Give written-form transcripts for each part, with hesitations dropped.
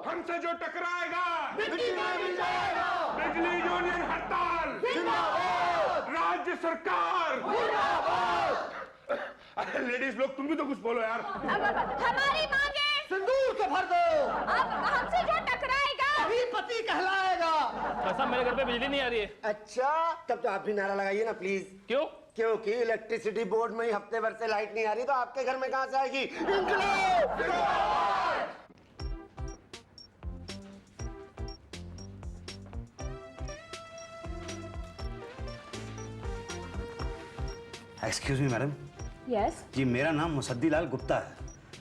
हमसे जो टकराएगा मिट्टी में मिल जाएगा। बिजली यूनियन हड़ताल जिंदाबाद। राज्य सरकार जिंदाबाद। अरे लेडीज लोग तुम भी तो कुछ बोलो यार। हमारी मांगे सिंदूर से भर दो। अब हमसे जो टकराएगा अभी पति कहलाएगा। ऐसा मेरे घर पे बिजली नहीं आ रही है। अच्छा, तब तो आप भी नारा लगाइए ना प्लीज। क्यों? क्योंकि इलेक्ट्रिसिटी बोर्ड में ही हफ्ते भर से लाइट नहीं आ रही, तो आपके घर में कहां से आएगी? इंकलाब। Excuse me madam. Yes ji मेरा नाम मुसद्दीलाल गुप्ता है।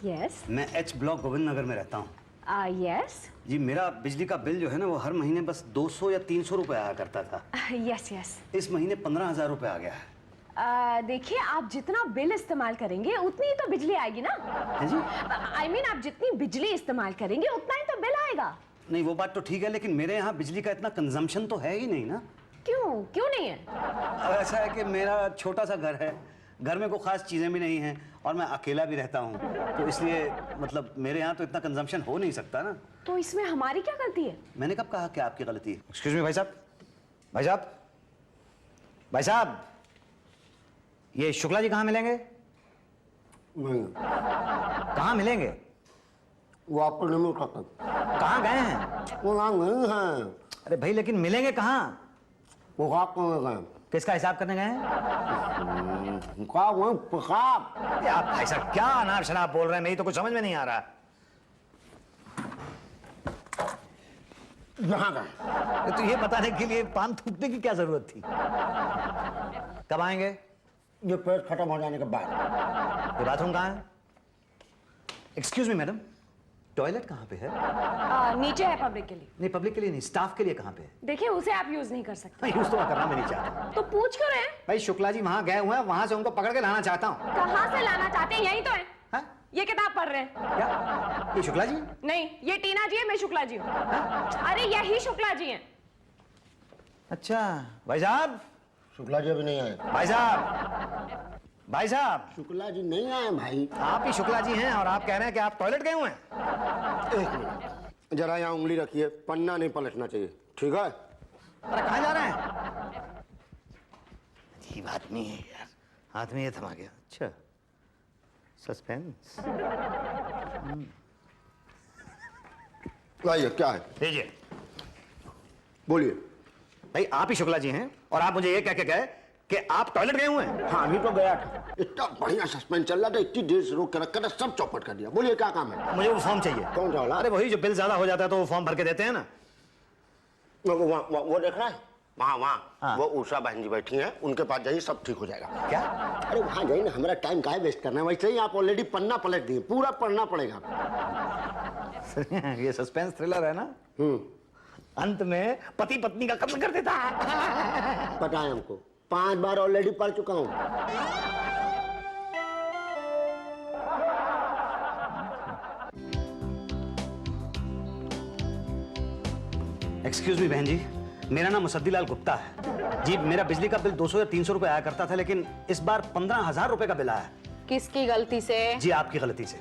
यस मैं एच ब्लॉक गोविंद नगर में रहता हूँ। यस जी मेरा बिजली का बिल जो है ना वो हर महीने बस 200 या 300 रुपए आया करता था। यस यस इस महीने 15,000 रुपए आ गया है। देखिए, आप जितना बिल इस्तेमाल करेंगे उतनी ही तो बिजली आएगी ना। है जी? आई मीन आप जितनी बिजली इस्तेमाल करेंगे उतना ही तो बिल आएगा। नहीं वो बात तो ठीक है, लेकिन मेरे यहाँ बिजली का इतना कंजम्पशन तो है ही नहीं ना। क्यों क्यों नहीं है? अब ऐसा है कि मेरा छोटा सा घर है, घर में कोई खास चीजें भी नहीं हैं और मैं अकेला भी रहता हूँ, तो इसलिए मतलब मेरे यहाँ तो इतना कंजम्पशन हो नहीं सकता ना। तो इसमें हमारी क्या गलती है? मैंने कब कहा कि आपकी गलती है? एक्सक्यूज मी भाई साहब, भाई साहब, भाई साहब, ये शुक्ला जी कहाँ मिलेंगे? कहाँ मिलेंगे? वो आपको नहीं मिल सकता। कहाँ गए हैं? वो नाम नहीं है। अरे भाई लेकिन मिलेंगे कहाँ? वो आपको नहीं गए। किसका हिसाब करने गए हैं? पेशाब। आप भाई साहब क्या अनाप शनाप बोल रहे हैं, मेरी तो कुछ समझ में नहीं आ रहा। यहाँ गए। तो ये बताने के लिए पान थूकने की क्या जरूरत थी? कब आएंगे? ये पेट खत्म हो जाने के बाद। ये बाथरूम कहाँ है? एक्सक्यूज मी मैडम, टॉयलेट कहाँ पे है? नीचे है पब्लिक के लिए। नहीं पब्लिक के लिए नहीं, स्टाफ के लिए कहाँ पे है? देखिए, उसे आप यूज नहीं कर सकते। नहीं यूज तो करना मैं नहीं चाहता। तो पूछ क्यों रहे हैं? भाई शुक्ला जी वहाँ गए हुए हैं, वहाँ से उनको पकड़ के लाना चाहता हूँ। कहाँ से लाना चाहते हैं? यही तो है। हाँ? ये किताब पढ़ रहे हैं। क्या ये शुक्ला जी? नहीं, ये टीना जी है, मैं शुक्ला जी हूँ। अरे यही शुक्ला जी हैं। अच्छा भाई साहब। शुक्ला जी अभी नहीं आए। भाई साहब, भाई साहब। शुक्ला जी नहीं आए भाई। आप ही शुक्ला जी हैं और आप कह रहे हैं कि आप टॉयलेट गए हुए हैं। एक मिनट, जरा यहाँ उंगली रखिए, पन्ना नहीं पलटना चाहिए, ठीक है? अरे कहाँ जा रहे हैं? अजीब आदमी है यार, हाथ में ये थमा गया। अच्छा सस्पेंस। लाइए, क्या है? लीजिए। बोलिए। भाई आप ही शुक्ला जी हैं और आप मुझे ये कह के गए कि आप टॉयलेट गए हुए हैं। हाँ, अभी तो गया था। इतना बढ़िया सस्पेंस चल रहा था, इतनी देर से रोक कर रखा था, सब चौपट कर दिया। बोलिए क्या काम है? मुझे वो फॉर्म चाहिए। कौन सा वाला? अरे वही जो बिल ज्यादा हो जाता है तो वो फॉर्म भर के देते हैं ना। वो देख रहा है? वहाँ हाँ। वो उषा बहन जी बैठी हैं, उनके पास जाइए, सब ठीक हो जाएगा। क्या? अरे वहाँ जाइए ना, हमारा टाइम काहे वेस्ट करना है? वैसे ही आप ऑलरेडी पन्ना पलट दिए, पूरा पढ़ना पड़ेगा। ये सस्पेंस थ्रिलर है ना। अंत में पति पत्नी का कत्ल कर देता है। पता है हमको, 5 बार ऑलरेडी पढ़ चुका हूँ। एक्सक्यूज मी बहन जी, मेरा नाम मुसद्दीलाल गुप्ता है जी। मेरा बिजली का बिल 200 या 300 रुपए आया करता था, लेकिन इस बार 15,000 रुपए का बिल आया। किसकी गलती से? जी आपकी गलती से।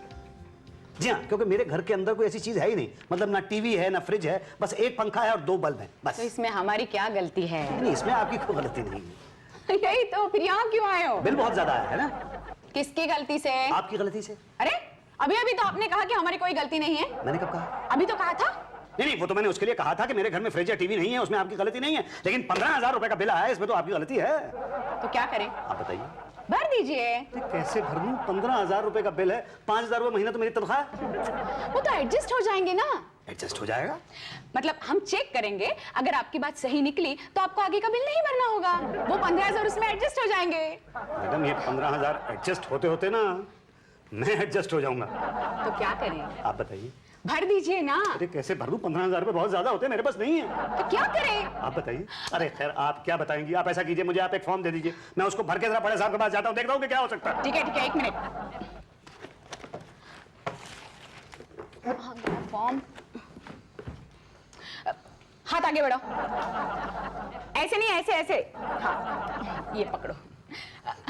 जी हाँ, क्योंकि मेरे घर के अंदर कोई ऐसी चीज है ही नहीं, मतलब ना टीवी है ना फ्रिज है, बस एक पंखा है और 2 बल्ब है बस। तो इसमें हमारी क्या गलती है? नहीं इसमें आपकी कोई गलती नहीं है। यही तो, फिर यहाँ क्यों आए हो? बिल बहुत ज्यादा आया है ना। किसकी गलती से? आपकी गलती से। अरे अभी अभी तो आपने कहा कि हमारी कोई गलती नहीं है। मैंने कब कहा? अभी तो कहा था। नहीं वो तो मैंने उसके लिए कहा था कि मेरे घर में फ्रिज या टीवी नहीं है, उसमें आपकी गलती नहीं है, लेकिन 15,000 रुपए का बिल आया है, इसमें तो आपकी गलती है। तो क्या करें? आप बताइए। भर दीजिए। कैसे भर दूं? 15,000 रुपए का बिल है, 5,000 रुपए महीना तो मेरी तनख्वाह है। वो तो एडजस्ट हो जाएंगे ना। एडजस्ट हो जाएगा? मतलब हम चेक करेंगे, अगर आपकी बात सही निकली तो आपको आगे का बिल नहीं भरना होगा, वो 15,000 उसमें एडजस्ट हो जाएंगे। मैडम ये 15,000 एडजस्ट होते होते ना मैं एडजस्ट हो जाऊंगा। तो क्या करें? आप बताइए। भर दीजिए ना। अरे कैसे भर दूं? 15,000 रुपए बहुत ज्यादा होते हैं, मेरे पास नहीं है। तो क्या करें? आप बताइए। अरे खैर आप क्या बताएंगी, आप ऐसा कीजिए, मुझे आप एक फॉर्म दे दीजिए, मैं उसको भर के जरा बड़े साहब के पास जाता हूँ, देखता हूँ कि क्या हो सकता है। ठीक है 1 मिनट। फॉर्म, हाथ आगे बढ़ाओ। ऐसे नहीं, ऐसे ऐसे। हाँ ये पकड़ो।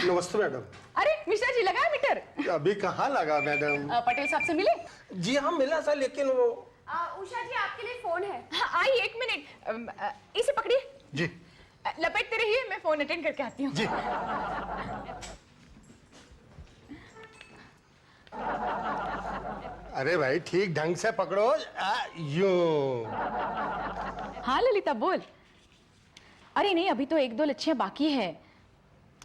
नमस्ते मैडम। अरे मिश्रा जी, लगा मीटर? अभी कहाँ लगा मैडम? पटेल साहब से मिले? जी हाँ मिला था, लेकिन वो उषा जी आपके लिए फोन है। हाँ, आइए 1 मिनट, इसे पकड़िए जी लपेटते रहिए, मैं फोन अटेंड करके आती हूँ। जी। अरे भाई ठीक ढंग से पकड़ो। यूं। हाँ ललिता बोल। अरे नहीं, अभी तो 1-2 लच्छियां बाकी है,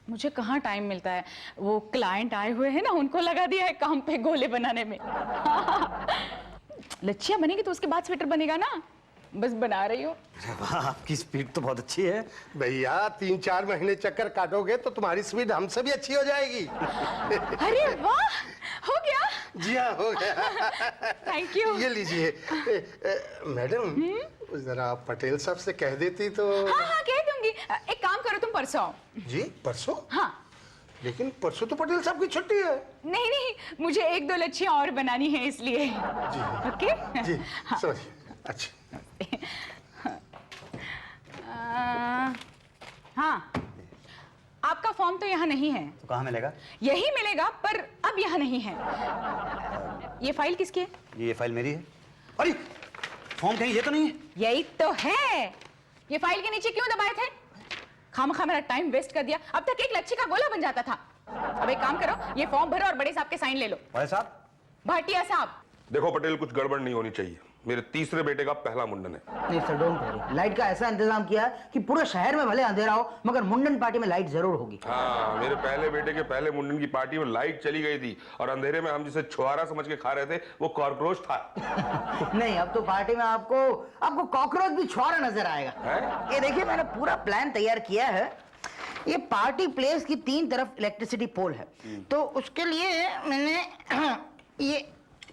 मुझे कहाँ टाइम मिलता है। वो क्लाइंट आए हुए हैं ना, उनको लगा दिया है काम पे गोले बनाने में। लच्छियां बनेगी तो उसके बाद स्वेटर बनेगा ना, बस बना रही हूँ। अरे वाह, आपकी स्पीड तो बहुत अच्छी है। भैया 3-4 महीने चक्कर काटोगे तो तुम्हारी स्पीड हमसे भी अच्छी हो जाएगी। अरे वाह, हो गया। जी हाँ, हो गया। Thank you. ये लीजिए। मैडम जरा आप पटेल साहब से कह देती तो। हाँ हाँ कह दूंगी। एक काम करो, तुम परसों आओ। जी परसों? हाँ। लेकिन परसों तो पटेल साहब की छुट्टी है। नहीं नहीं, मुझे 1-2 लच्छियां और बनानी है इसलिए। जी ओके। जी समझिए। अच्छा हाँ, आपका फॉर्म तो यहाँ नहीं है। तो कहाँ मिलेगा? यही मिलेगा, पर अब यहाँ नहीं है। ये फाइल किसकी है? ये फाइल मेरी है। अरे फॉर्म कहीं ये तो नहीं है? यही तो है। ये फाइल के नीचे क्यों दबाए थे? खामखा मेरा टाइम वेस्ट कर दिया। अब तक एक लच्छी का गोला बन जाता था। अब एक काम करो, ये फॉर्म भरो और बड़े साहब के साइन ले लो। बड़े साहब? भाटिया साहब। देखो पटेल, कुछ गड़बड़ नहीं होनी चाहिए। मेरे तीसरे बेटे का पहला मुंडन है। नहीं सर, डोंट वरी। लाइट का ऐसा इंतजाम किया है कि पूरे शहर में भले अंधेरा हो मगर मुंडन पार्टी में लाइट जरूर होगी। हाँ, मेरे पहले बेटे के पहले मुंडन की पार्टी में लाइट चली गई थी और अंधेरे में हम जिसे छुआरा समझ के खा रहे थे वो कॉकरोच था। नहीं, अब तो पार्टी में आपको कॉकरोच भी छुआरा नजर आएगा। है? ये देखिए, मैंने पूरा प्लान तैयार किया है। ये पार्टी प्लेस की 3 तरफ इलेक्ट्रिसिटी पोल है, तो उसके लिए मैंने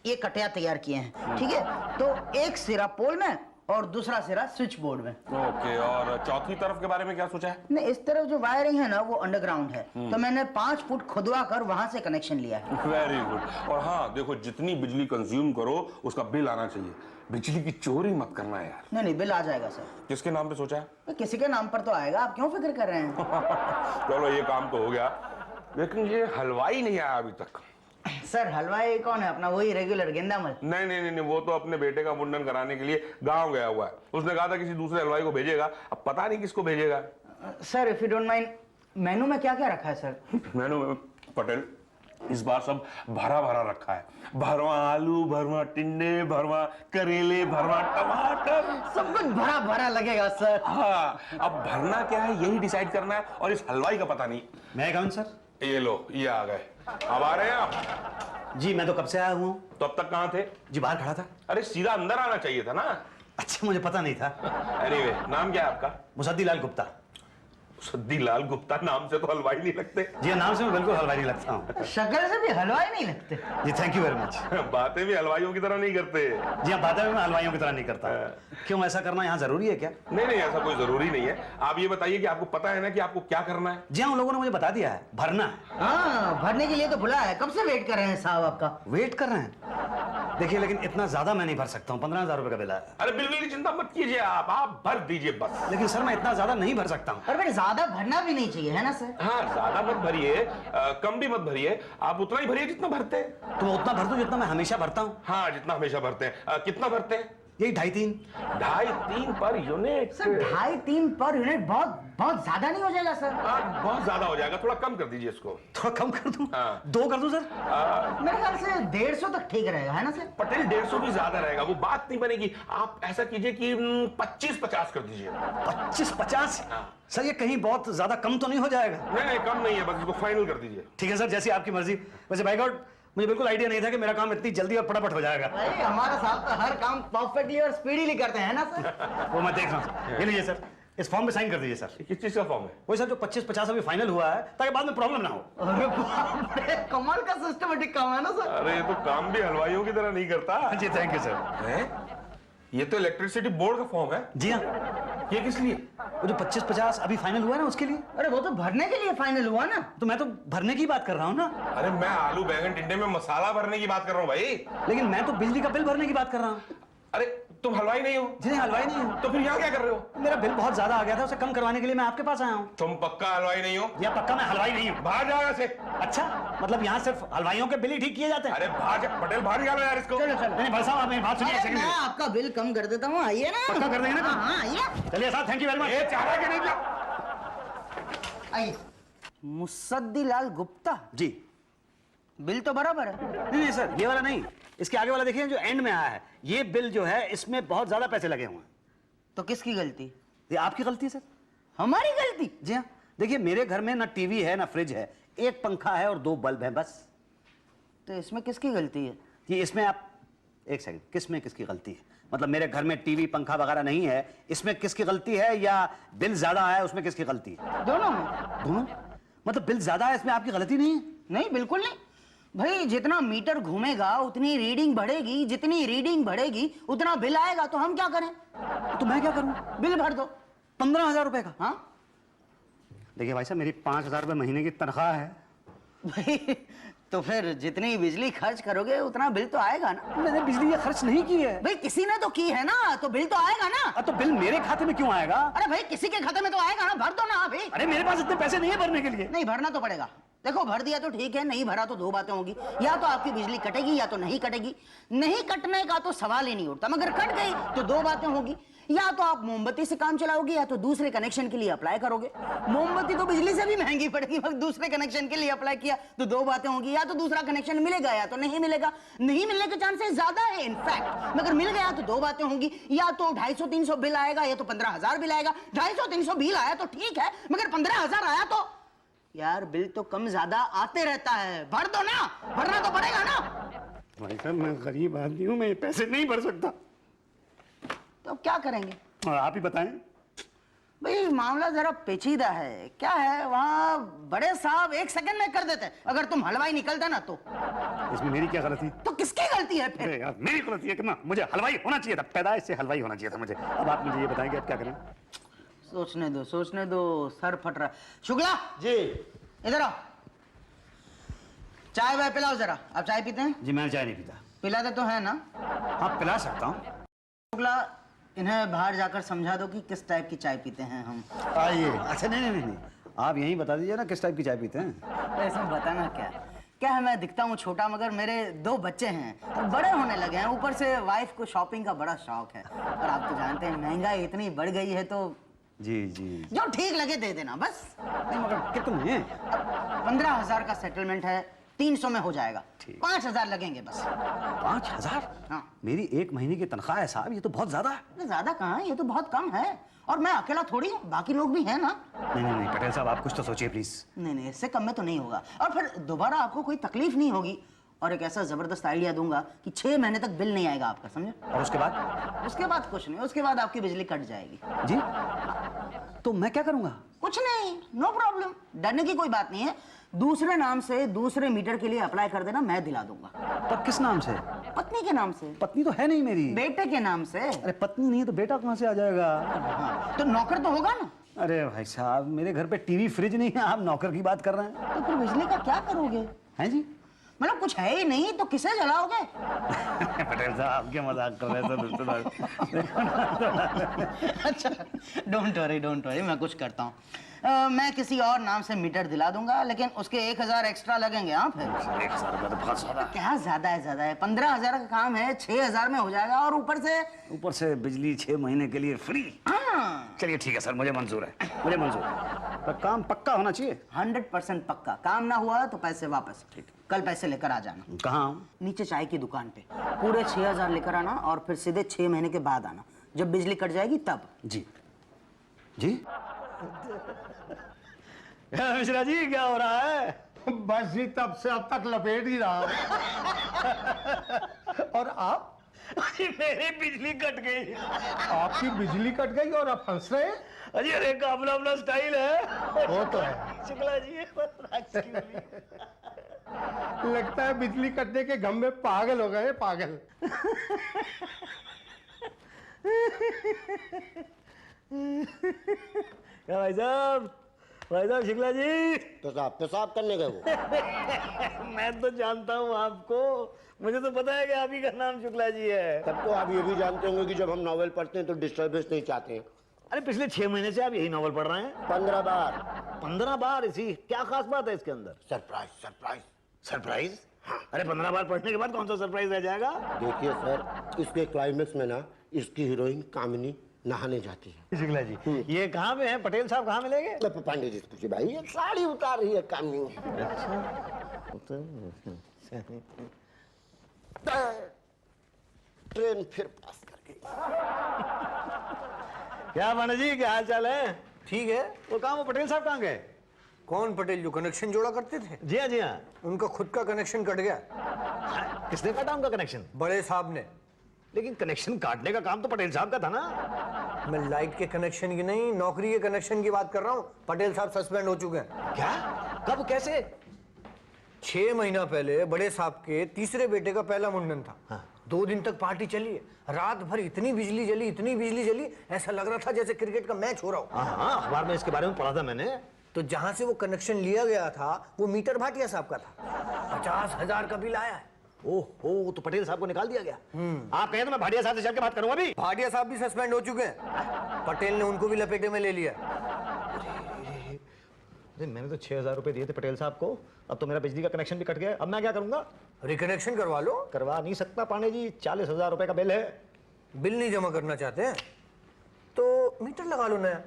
ये कटिया तैयार किए हैं। ठीक है, तो एक सिरा पोल में और दूसरा सिरा स्विच बोर्ड में। ओके, और चौथी तरफ के बारे में क्या सोचा है? नहीं, इस तरफ जो वायरिंग है ना वो अंडरग्राउंड है, तो मैंने 5 फुट खुदवा कर वहां से कनेक्शन लिया है। Very good. और हाँ देखो, जितनी बिजली कंज्यूम करो उसका बिल आना चाहिए। बिजली की चोरी मत करना है यार। नहीं, बिल आ जाएगा सर। किसके नाम पे सोचा है? किसी के नाम पर तो आएगा, आप क्यों फिक्र कर रहे हैं? चलो ये काम तो हो गया, लेकिन ये हलवाई नहीं आया अभी तक। सर हलवाई कौन है? अपना वही रेगुलर गेंदामल। नहीं नहीं नहीं, वो तो अपने बेटे का मुंडन कराने के लिए गांव गया हुआ है। उसने कहा था किसी दूसरे हलवाई को भेजेगा, अब पता नहीं किसको भेजेगा। Sir if you don't mind, मेनू में क्या क्या रखा है सर? मेनू में पटेल इस बार सब भरा भरा रखा है। भरवा आलू, भरवा टिंडे, भरवा करेले, भरवा टमाटर, सब कुछ भरा भरा लगेगा सर। हाँ, अब भरना क्या है यही डिसाइड करना है, और इस हलवाई का पता नहीं। मैं कौन सर? ये लो, ये आ गए। अब आ रहे हैं आप? जी मैं तो कब से आया हुआ हूँ। तो अब तक कहाँ थे? जी बाहर खड़ा था। अरे सीधा अंदर आना चाहिए था ना। अच्छा, मुझे पता नहीं था। एनीवे, नाम क्या है आपका? मुसद्दी लाल गुप्ता। सद्दी लाल गुप्ता, नाम से तो हलवाई नहीं लगते। जी नाम से मैं बिल्कुल हलवाई नहीं लगता हूँ। शक्ल से भी हलवाई नहीं लगते। जी थैंक यू वेरी मच। बातें भी हलवाइयों की तरह नहीं करते। जी हाँ, बातें मैं हलवाइयों की तरह नहीं करता। क्यों, ऐसा करना यहाँ जरूरी है क्या? नहीं नहीं, ऐसा कोई जरूरी नहीं है। आप ये बताइए कि आपको पता है ना कि आपको क्या करना है? जी हाँ, उन लोगों ने मुझे बता दिया है, भरना है। हाँ, भरने के लिए तो बुलाया है। कब से वेट कर रहे हैं साहब आपका? वेट कर रहे हैं? देखिए, लेकिन इतना ज्यादा मैं नहीं भर सकता हूँ। 15,000 रुपए का बिल है। अरे बिल्कुल की चिंता मत कीजिए, आप भर दीजिए बस। लेकिन सर मैं इतना ज्यादा नहीं भर सकता हूँ। और फिर ज्यादा भरना भी नहीं चाहिए, है ना सर? हाँ, ज्यादा मत भरिए, कम भी मत भरिए, आप उतना ही भरिए जितना भरते हैं। तो मैं उतना भर दूं जितना मैं हमेशा भरता हूँ। हाँ, जितना हमेशा भरते हैं। कितना भरते हैं? यही 2.5-3। 2.5-3 per unit. Sir 2.5-3 per unit बहुत ज्यादा नहीं हो जाएगा सर? बहुत ज्यादा हो जाएगा, थोड़ा कम कर दीजिए इसको। थोड़ा कम कर दूं? हाँ। 2 कर दूं सर? मेरे ख्याल से 150 तक ठीक रहेगा, है ना सर? पटेल 150 भी ज्यादा रहेगा, वो बात नहीं बनेगी। आप ऐसा कीजिए कि 25-50 कर दीजिए। 25-50? सर ये कहीं बहुत ज्यादा कम तो नहीं हो जाएगा? नहीं नहीं, कम नहीं है, बस इसको फाइनल कर दीजिए। ठीक है सर, जैसी आपकी मर्जी। वैसे बाय गॉड मुझे बिल्कुल आइडिया नहीं था कि मेरा काम इतनी जल्दी और फटाफट हो जाएगा। भाई हमारा साहब तो हर काम परफेक्टली और स्पीडीली करते हैं ना सर? वो मैं देख रहा हूँ। ये लीजिए सर, इस फॉर्म पे साइन कर दीजिए सर। किस चीज का फॉर्म है? वही सर जो 25-50 अभी फाइनल हुआ है, ताकि बाद में प्रॉब्लम ना हो। अरे बाप रे, कमाल का सिस्टमेटिक काम है ना सर? अरे ये तो काम भी हलवाइयों की तरह नहीं करता। जी थैंक यू सर। हैं? ये तो इलेक्ट्रिसिटी बोर्ड का फॉर्म है। जी हाँ, ये किस लिए? वो जो 25-50 अभी फाइनल हुआ है ना, उसके लिए। अरे वो तो भरने के लिए फाइनल हुआ ना? तो मैं तो भरने की बात कर रहा हूँ ना। अरे मैं आलू बैंगन टिंडे में मसाला भरने की बात कर रहा हूँ भाई। लेकिन मैं तो बिजली का बिल भरने की बात कर रहा हूँ। अरे तुम हलवाई नहीं हो? जी नहीं, हलवाई नहीं हूँ। तो फिर यहाँ क्या कर रहे हो? मेरा बिल बहुत ज्यादा आ गया था, उसे कम करवाने के लिए मैं आपके पास आया हूँ। तुम पक्का हलवाई नहीं हो? या पक्का मैं हलवाई नहीं हूँ। बाहर जाओ यहाँ से। अच्छा, मतलब यहाँ सिर्फ हलवाइयों के बिल ही ठीक किए जाते हैं? अरे बाहर पटेल बाहर निकालो यार इसको। चलो चलो। नहीं भाई साहब, आप मेरी बात सुनिए। अरे, मैं आपका बिल कम कर देता हूँ, आइए ना। पक्का कर देंगे ना? हाँ आइए चलिए साहब, थैंक यू वेरी मच। ये चाह रहा है कि नहीं? आइए। मुसद्दीलाल गुप्ता, जी। बिल तो बराबर है। नहीं नहीं सर, ये वाला नहीं, इसके आगे वाला देखिए जो एंड में आया है। ये बिल जो है इसमें बहुत ज्यादा पैसे लगे हुए हैं। तो किसकी गलती? ये आपकी गलती है सर। हमारी गलती? जी हाँ, देखिए मेरे घर में ना टीवी है ना फ्रिज है, एक पंखा है और 2 बल्ब हैं बस। तो इसमें किसकी गलती है? ये इसमें आप एक सेकंड, किस में किसकी गलती है? मतलब मेरे घर में टीवी पंखा वगैरह नहीं है, इसमें किसकी गलती है, या बिल ज्यादा आया उसमें किसकी गलती है? दोनों में। दोनों? मतलब बिल ज्यादा है इसमें आपकी गलती नहीं है? नहीं, बिल्कुल नहीं भाई। जितना मीटर घूमेगा उतनी रीडिंग बढ़ेगी, जितनी रीडिंग बढ़ेगी उतना बिल आएगा। तो हम क्या करें? तो मैं क्या करूं? बिल भर दो 15,000 रुपए का। हाँ देखिए भाई साहब, मेरी 5,000 रुपए महीने की तनख्वाह है। भाई, तो फिर जितनी बिजली खर्च करोगे उतना बिल तो आएगा ना। मैंने बिजली ये खर्च नहीं की है। भाई किसी ने तो की है ना, तो बिल तो आएगा ना। तो बिल मेरे खाते में क्यों आएगा? अरे भाई, किसी के खाते में तो आएगा ना, भर दो ना भाई। अरे मेरे पास इतने पैसे नहीं है भरने के लिए। नहीं, भरना तो पड़ेगा। देखो, भर दिया तो ठीक है, नहीं भरा तो 2 बातें होगी। या तो आपकी बिजली कटेगी या तो नहीं कटेगी। नहीं कटने का तो सवाल ही नहीं उठता, मगर कट गई तो 2 बातें होगी। या तो आप मोमबत्ती से काम चलाओगे या तो दूसरे कनेक्शन के लिए अप्लाई करोगे। मोमबत्ती तो बिजली से भी महंगी पड़ेगी, मगर दूसरे कनेक्शन के लिए अप्लाई किया तो 2 बातें होंगी। या तो दूसरा कनेक्शन मिलेगा या तो नहीं मिलेगा। नहीं मिलने के चांसेस ज्यादा है इनफैक्ट, मगर मिल गया तो 2 बातें होंगी। या तो 250-300 बिल आएगा या तो 15,000 बिल आएगा। 250-300 बिल आया तो ठीक है, मगर 15,000 आया तो यार बिल तो कम ज्यादा आते रहता है। भर दो ना, भरना तो पड़ेगा ना। भाई साहब, मैं गरीब आदमी हूँ, मैं ये पैसे नहीं भर सकता। तो क्या करेंगे? और आप ही बताएं। भाई मामला जरा पेचीदा है। क्या है, वहाँ बड़े साहब 1 सेकंड में कर देते हैं। अगर तुम हलवाई निकलता ना तो इसमें मेरी क्या गलती? तो किसकी गलती है फिर? अरे यार, मेरी गलती है कि ना, मुझे हलवाई होना चाहिए था, पैदाइश से हलवाई होना चाहिए था मुझे। अब आप मुझे ये बताएंगे अब क्या करें? सोचने दो, सर फट रहा है। शुक्ला जी। इधर आओ, चाय वाय पिलाओ जरा। आप चाय पीते हैं? जी मैं चाय नहीं पीता। पिलाते तो है ना? हाँ पिला सकता हूँ। शुक्ला, इन्हें बाहर जाकर समझा दो कि किस टाइप की चाय पीते हैं हम। आइए। अच्छा नहीं, आप यहीं बता दीजिए ना किस टाइप की चाय पीते हैं। ऐसा बताना क्या है, मैं दिखता हूँ छोटा, मगर मेरे 2 बच्चे हैं, बड़े होने लगे हैं। ऊपर से वाइफ को शॉपिंग का बड़ा शौक है। और आप तो जानते हैं महंगाई इतनी बढ़ गई है, तो जी जो ठीक लगे दे देना बस। नहीं मगर कितने? 15,000 का सेटलमेंट है, 300 में हो जाएगा। 5,000 लगेंगे बस। 5,000? हाँ। मेरी 1 महीने की तनख्वाह है साहब, ये तो बहुत ज्यादा है। ज्यादा कहाँ है, ये तो बहुत कम है। और मैं अकेला थोड़ी हूँ, बाकी लोग भी हैं ना। नहीं पटेल साहब, आप कुछ तो सोचिए प्लीज। नहीं, इससे कम में तो नहीं होगा। और फिर दोबारा आपको कोई तकलीफ नहीं होगी। और एक ऐसा जबरदस्त आइडिया दूंगा कि 6 महीने तक बिल नहीं आएगा आपका, समझे? और उसके बाद? उसके बाद कुछ नहीं, उसके बाद आपकी बिजली कट जाएगी। जी? तो मैं क्या करूंगा? कुछ नहीं, नो प्रॉब्लम, डरने की कोई बात नहीं है। दूसरे नाम से दूसरे मीटर के लिए अप्लाई कर देना, मैं दिला दूंगा। पर किस नाम से? पत्नी के नाम से। पत्नी तो है नहीं मेरी। बेटे के नाम से। अरे पत्नी नहीं है तो बेटा कहाँ से आ जाएगा? हाँ, तो नौकर तो होगा ना? अरे भाई साहब, मेरे घर पे टीवी फ्रिज नहीं है, आप नौकर की बात कर रहे हैं? तो फिर बिजली का क्या करोगे? हैं जी? मतलब कुछ है ही नहीं तो किसे जलाओगे? पटेल साहब, आप क्या मजाक कर रहे थे? अच्छा, डोंट वरी, मैं कुछ करता हूँ। मैं किसी और नाम से मीटर दिला दूंगा, लेकिन उसके 1,000 एक्स्ट्रा लगेंगे। हाँ फिर 1,000 रुपया तो बहुत ज्यादा। क्या ज्यादा है? 15,000 का काम है, 6,000 में हो जाएगा। और ऊपर से बिजली 6 महीने के लिए फ्री। हाँ, चलिए ठीक है सर, मुझे मंजूर है, मुझे मंजूर है। पर काम पक्का होना चाहिए। 100% पक्का। काम ना हुआ तो पैसे वापस। ठीक, कल पैसे लेकर आ जाना। कहाँ? नीचे चाय की दुकान पे। पूरे 6,000 लेकर आना और फिर सीधे 6 महीने के बाद आना, जब बिजली कट जाएगी तब। जी जी। मिश्रा जी, क्या हो रहा है? बस जी, तब से अब तक लपेट ही रहा हूं। और आप? मेरी बिजली कट गई। आपकी बिजली कट गई और आप हंस रहे हैं? अजी अरे का अपना अपना स्टाइल है। वो तो है। शुक्ला जी, लगता है बिजली कटने के गम में पागल हो गए, पागल। क्या भाई साहब, भाई साहब शुक्ला जी। पेशाब करने गए वो। मैं तो जानता हूँ आपको, मुझे तो पता है कि आप ही का नाम शुक्ला जी है। तब तो आप ये भी जानते होंगे कि जब हम नॉवेल पढ़ते हैं तो डिस्टर्बेंस नहीं चाहते हैं। अरे पिछले 6 महीने से आप यही नॉवल पढ़ रहे हैं? 15 बार। 15 बार? इसी क्या खास बात है इसके अंदर? Surprise surprise. सरप्राइज? अरे 15 बार पढ़ने के बाद कौन सा सरप्राइज रह जाएगा? देखिए सर, इसके क्लाइमेक्स में ना इसकी हीरोइन कामिनी नहाने जाती है। शुक्ला जी, ये कहाँ पे है? पटेल साहब कहाँ मिलेंगे? तो पांडे जी से पूछिए भाई, ये साड़ी उतार रही है कामिनी। ट्रेन फिर पास कर गई। क्या पांडे जी, क्या हाल चाल है? ठीक है। वो कहाँ, वो पटेल साहब कहाँ गए? कौन पटेल? जो कनेक्शन जोड़ा करते थे? जी हाँ, जी हाँ। उनका खुद का कनेक्शन कट गया। किसने काटा उनका कनेक्शन? बड़े साहब ने। लेकिन कनेक्शन काटने का काम तो पटेल साहब का था ना। मैं लाइट के कनेक्शन की नहीं, नौकरी के कनेक्शन की बात कर रहा हूँ। पटेल साहब सस्पेंड हो चुके हैं। क्या? कब, कैसे? 6 महीना पहले बड़े साहब के तीसरे बेटे का पहला मुंडन था। हाँ। 2 दिन तक पार्टी चली है। रात भर इतनी बिजली जली, इतनी बिजली जली, ऐसा लग रहा था जैसे क्रिकेट का मैच हो रहा हो। हाँ, अखबार में इसके बारे में पढ़ा था मैंने। तो जहां से वो कनेक्शन लिया गया था वो मीटर भाटिया साहब का था। 50,000 का बिल आया है। ओहो, तो पटेल साहब को निकाल दिया गया। आप कहें तो मैं भाटिया साहब से चल के बात करूंगा अभी। भाटिया साहब भी सस्पेंड हो चुके हैं। पटेल ने उनको भी लपेटे में ले लिया। मैंने तो 6,000 रुपए दिए थे पटेल साहब को, अब तो मेरा बिजली का कनेक्शन भी कट गया। अब मैं क्या करूंगा? रिकनेक्शन करवा लो। करवा नहीं सकता पांडे जी, 40,000 रुपए का बिल है। बिल नहीं जमा करना चाहते हैं तो मीटर लगा लो नया।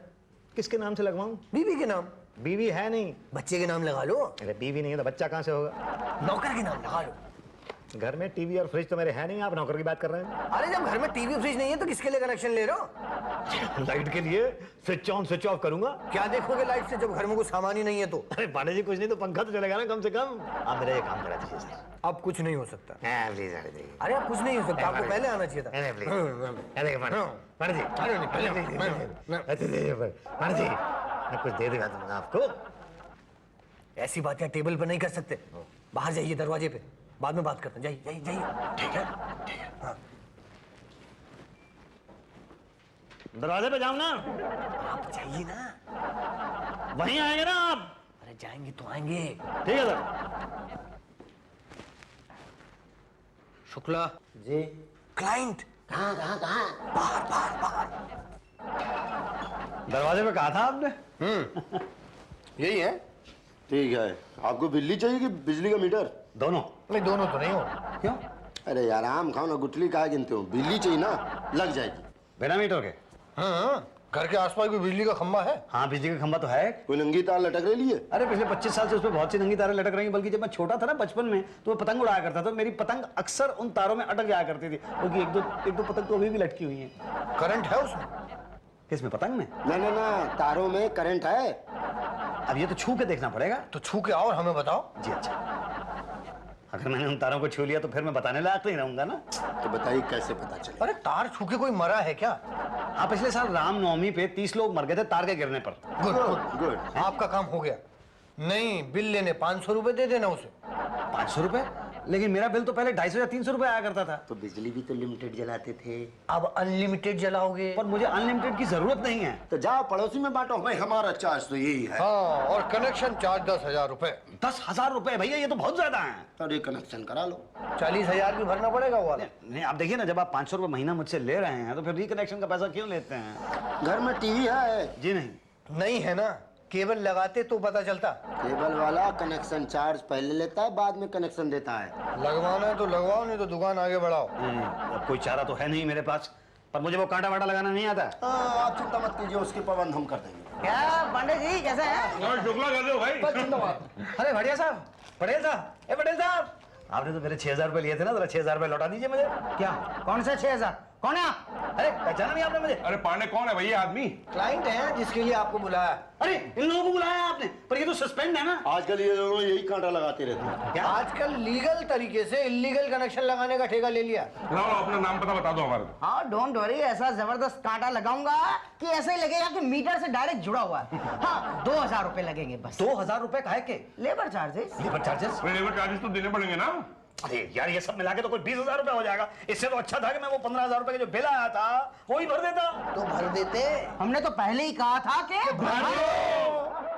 किसके नाम से लगवाऊं? बीवी के नाम। बीवी है नहीं। बच्चे के नाम लगा लो। अरे बीवी नहीं है तो बच्चा कहाँ से होगा? नौकर के नाम लगा लो। घर में टीवी और फ्रिज तो मेरे है नहीं, आप नौकर की बात कर रहे हैं? अरे जब घर में टीवी फ्रिज नहीं है तो किसके लिए कनेक्शन ले रहे हो? लाइट के लिए स्विच ऑन स्विच ऑफ करूंगा। क्या देखोगे लाइट से जब घर में कोई सामान ही नहीं है तो? अरे पांडे जी, कुछ नहीं तो पंखा तो चलेगा ना कम से कम। आप मेरा ये काम करा दीजिए सर। अब कुछ नहीं हो सकता। प्लीज अरे अब कुछ नहीं हो सकता, आपको पहले आना चाहिए था। पांडे जी, पांडे जी, मैं कुछ दे दिखा दूंगा आपको। ऐसी बातें टेबल पर नहीं कर सकते। बाहर जाइए दरवाजे पे, बाद में बात करते हैं। जाइए जाइए जाइए। ठीक है, ठीक है। हाँ। दरवाजे पे जाओ ना। आप जाइए ना। वहीं आएंगे ना आप? अरे जाएंगे तो आएंगे। ठीक है सर। शुक्ला जी। क्लाइंट कहाँ कहाँ कहाँ? बाहर बाहर बाहर। दरवाजे पे कहा था आपने? यही है। ठीक है, आपको बिजली चाहिए कि बिजली का मीटर? दोनों। नहीं, दोनों तो नहीं हो। क्यों? अरे यार आम खाओ ना, गुठली कहा गिनते हो? बिजली चाहिए ना, लग जाएगी। बिना मीटर के? हाँ, घर के आसपास कोई बिजली का खंभा है? हाँ, बिजली का खंभा तो है। कोई नंगी तार लटक रही है? अरे पिछले 25 साल से उसमें बहुत सी नंगी तारें लटक रही हैं। बल्कि जब मैं छोटा था ना, बचपन में, तो मैं पतंग उड़ाया करता था। मेरी पतंग अक्सर उन तारों में अटक जाया करती थी, क्योंकि एक दो पतंग तो अभी भी लटकी हुई हैं। करंट है उसमें? किसमें, पतंग में? ना ना ना, तारों में करंट है। अब ये तो छू के देखना पड़ेगा। तो छू के आओ और हमें बताओ। जी अच्छा। अगर मैंने उन तारों को छू लिया तो फिर मैं बताने लायक नहीं रहूंगा ना। तो बताइए कैसे पता चले? अरे तार छू के कोई मरा है क्या? हाँ, पिछले साल रामनवमी पे 30 लोग मर गए थे तार के गिरने पर। Good good good. आपका काम हो गया। नहीं, बिल लेने 500 रुपए दे देना उसे। 500 रुपए? लेकिन मेरा बिल तो पहले 250 या 300 रुपए आया करता था। तो बिजली भी तो लिमिटेड जलाते थे। अब अनलिमिटेड जलाओगे? पर मुझे अनलिमिटेड की जरूरत नहीं है। तो जाओ पड़ोसी में बांटो। भाई हमारा चार्ज तो यही है। हाँ, और कनेक्शन चार्ज 10,000 रुपए। 10,000 रुपए? भैया ये तो बहुत ज्यादा है। अरे कनेक्शन करा लो। 40,000 भी भरना पड़ेगा वो वाला। नहीं, आप देखिए ना, जब आप 500 रुपए महीना मुझसे ले रहे हैं तो फिर रिकनेक्शन का पैसा क्यों लेते हैं? घर में टीवी है? जी नहीं। नहीं है ना, केबल लगाते तो पता चलता। केबल वाला कनेक्शन चार्ज पहले लेता है, बाद में कनेक्शन देता है। लगवाना है तो लगवाओ, नहीं तो दुकान आगे बढ़ाओ। अब कोई चारा तो है नहीं मेरे पास, पर मुझे वो कांटा वाटा लगाना नहीं आता। हाँ, आप चिंता मत कीजिए, उसके प्रबंध हम कर देंगे। क्या पांडे जी, कैसे हैं? शुक्ला कर दो भाई। अरे भटिया साहब, पटेल साहब, ए पटेल साहब, आपने तो मेरे 6,000 रुपए लिए थे ना, जरा 6,000 रुपए लौटा दीजिए मुझे। क्या? कौन सा 6,000? कौन है आप? अरे पहचाना नहीं आपने मुझे? अरे पांडे कौन है भैया आदमी? क्लाइंट है जिसके लिए आपको बुलाया। अरे इन लोगों को बुलाया आपने, पर ये तो सस्पेंड है ना। आजकल ये दोनों यही कांटा लगाते रहते हैं। क्या? आजकल लीगल तरीके से इलीगल कनेक्शन लगाने का ठेका ले लिया। लाओ अपना नाम पता बता दो हमारे। हाँ, डोंट वरी, ऐसा जबरदस्त कांटा लगाऊंगा कि ऐसा ही लगेगा कि मीटर से डायरेक्ट जुड़ा हुआ है। हाँ, 2,000 रुपए लगेंगे बस। 2,000 रुपए काहे के? Labour charges. Labour charges? Labour charges तो देने पड़ेंगे ना। अरे यार, ये सब मिला के तो कोई 20,000 रुपए हो जाएगा। इससे तो अच्छा था कि मैं वो 15,000 रुपए का जो बिल आया था वो ही भर देता। तो भर देते। हमने तो पहले ही कहा था कि भर दो।